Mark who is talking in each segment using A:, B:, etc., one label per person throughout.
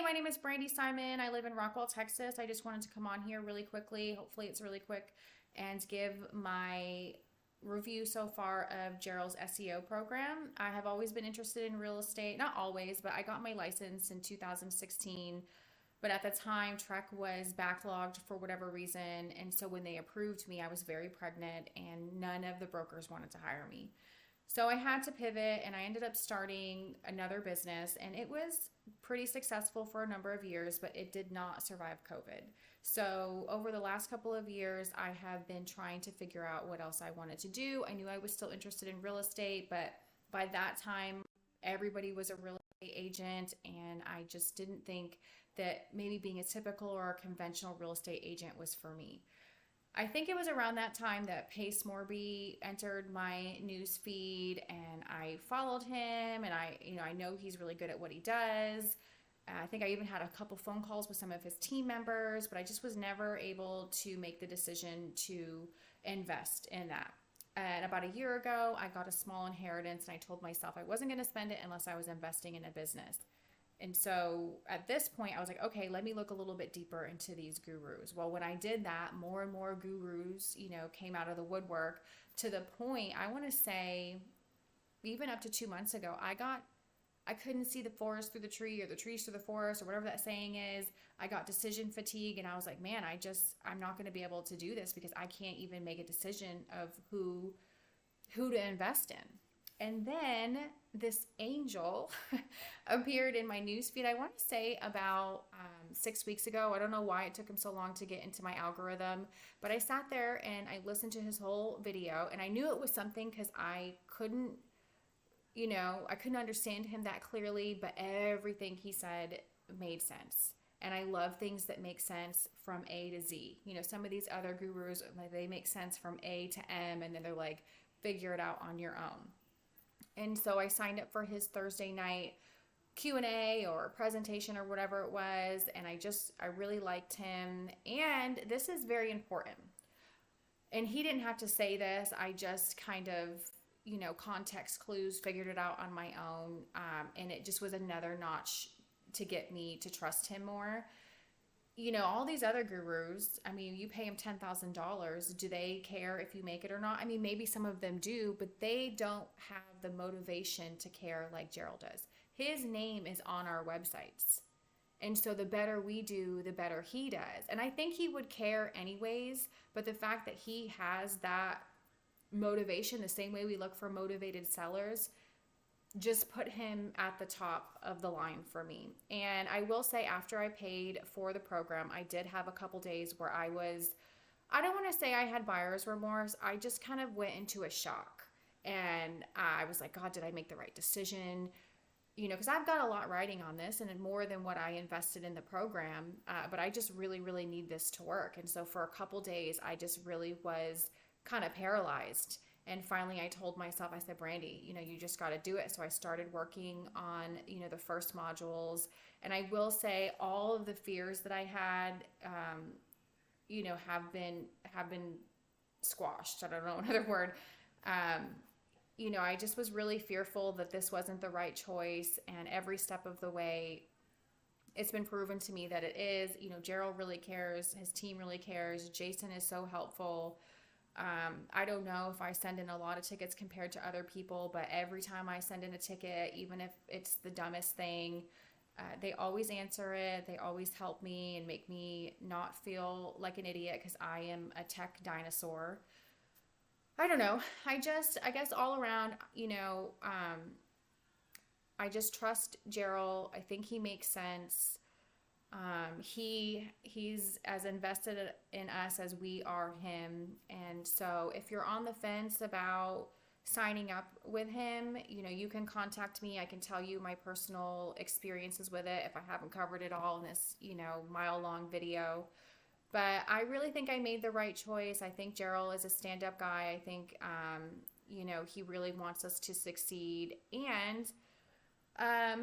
A: my name is Brandy Simon. I live in Rockwell, Texas. I just wanted to come on here really quickly. Hopefully, it's really quick and give my review so far of Gerald's SEO program. I have always been interested in real estate. Not always, but I got my license in 2016. But at the time, Trek was backlogged for whatever reason. And so when they approved me, I was very pregnant and none of the brokers wanted to hire me. So I had to pivot and I ended up starting another business, and it was pretty successful for a number of years, but it did not survive COVID. So over the last couple of years, I have been trying to figure out what else I wanted to do. I knew I was still interested in real estate, but by that time, everybody was a real estate agent, and I just didn't think that maybe being a typical or a conventional real estate agent was for me. I think it was around that time that Pace Morby entered my news feed, and I followed him, and I know he's really good at what he does. I think I even had a couple phone calls with some of his team members, but I just was never able to make the decision to invest in that. And about a year ago, I got a small inheritance, and I told myself I wasn't going to spend it unless I was investing in a business. And so at this point, I was like, okay, let me look a little bit deeper into these gurus. Well, when I did that, more and more gurus, came out of the woodwork, to the point, I want to say, even up to 2 months ago, I couldn't see the forest through the tree, or the trees through the forest, or whatever that saying is. I got decision fatigue, and I was like, man, I'm not going to be able to do this because I can't even make a decision of who to invest in. And then this angel appeared in my newsfeed, I want to say about 6 weeks ago. I don't know why it took him so long to get into my algorithm, but I sat there and I listened to his whole video, and I knew it was something because I couldn't understand him that clearly, but everything he said made sense. And I love things that make sense from A to Z. Some of these other gurus, they make sense from A to M, and then they're like, figure it out on your own. And so I signed up for his Thursday night Q&A or presentation or whatever it was. And I really liked him. And this is very important. And he didn't have to say this. I just kind of, context clues, figured it out on my own. And it just was another notch to get me to trust him more. All these other gurus, you pay them $10,000. Do they care if you make it or not? Maybe some of them do, but they don't have the motivation to care like Gerald does. His name is on our websites. And so the better we do, the better he does. And I think he would care anyways, but the fact that he has that motivation, the same way we look for motivated sellers, just put him at the top of the line for me. And I will say, after I paid for the program, I did have a couple days where I don't want to say I had buyer's remorse. I just kind of went into a shock. And I was like, God, did I make the right decision? Because I've got a lot riding on this, and more than what I invested in the program. But I just really, really need this to work. And so for a couple days, I just really was kind of paralyzed. And finally, I told myself, I said, Brandy, you just got to do it. So I started working on, the first modules. And I will say all of the fears that I had, have been squashed. I don't know another word. I just was really fearful that this wasn't the right choice. And every step of the way, it's been proven to me that it is. Gerald really cares. His team really cares. Jason is so helpful. I don't know if I send in a lot of tickets compared to other people, but every time I send in a ticket, even if it's the dumbest thing, they always answer it. They always help me and make me not feel like an idiot because I am a tech dinosaur. I don't know. I guess all around, I just trust Gerald. I think he makes sense. He's as invested in us as we are him. And so if you're on the fence about signing up with him, you can contact me. I can tell you my personal experiences with it if I haven't covered it all in this, mile-long video. But I really think I made the right choice. I think Gerald is a stand-up guy. I think, he really wants us to succeed. And, I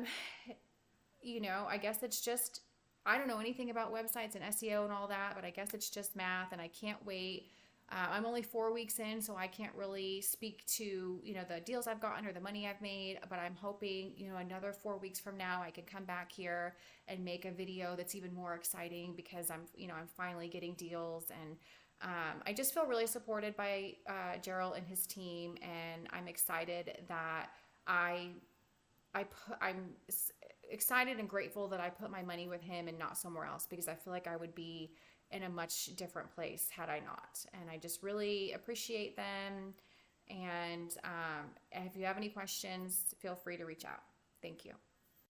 A: guess it's just, I don't know anything about websites and SEO and all that, but I guess it's just math, and I can't wait I'm only 4 weeks in, so I can't really speak to, the deals I've gotten or the money I've made, but I'm hoping, another 4 weeks from now, I can come back here and make a video that's even more exciting because I'm finally getting deals. And I just feel really supported by Gerald and his team, and I'm excited that I'm excited and grateful that I put my money with him and not somewhere else, because I feel like I would be in a much different place had I not. And I just really appreciate them. And if you have any questions, feel free to reach out. Thank you.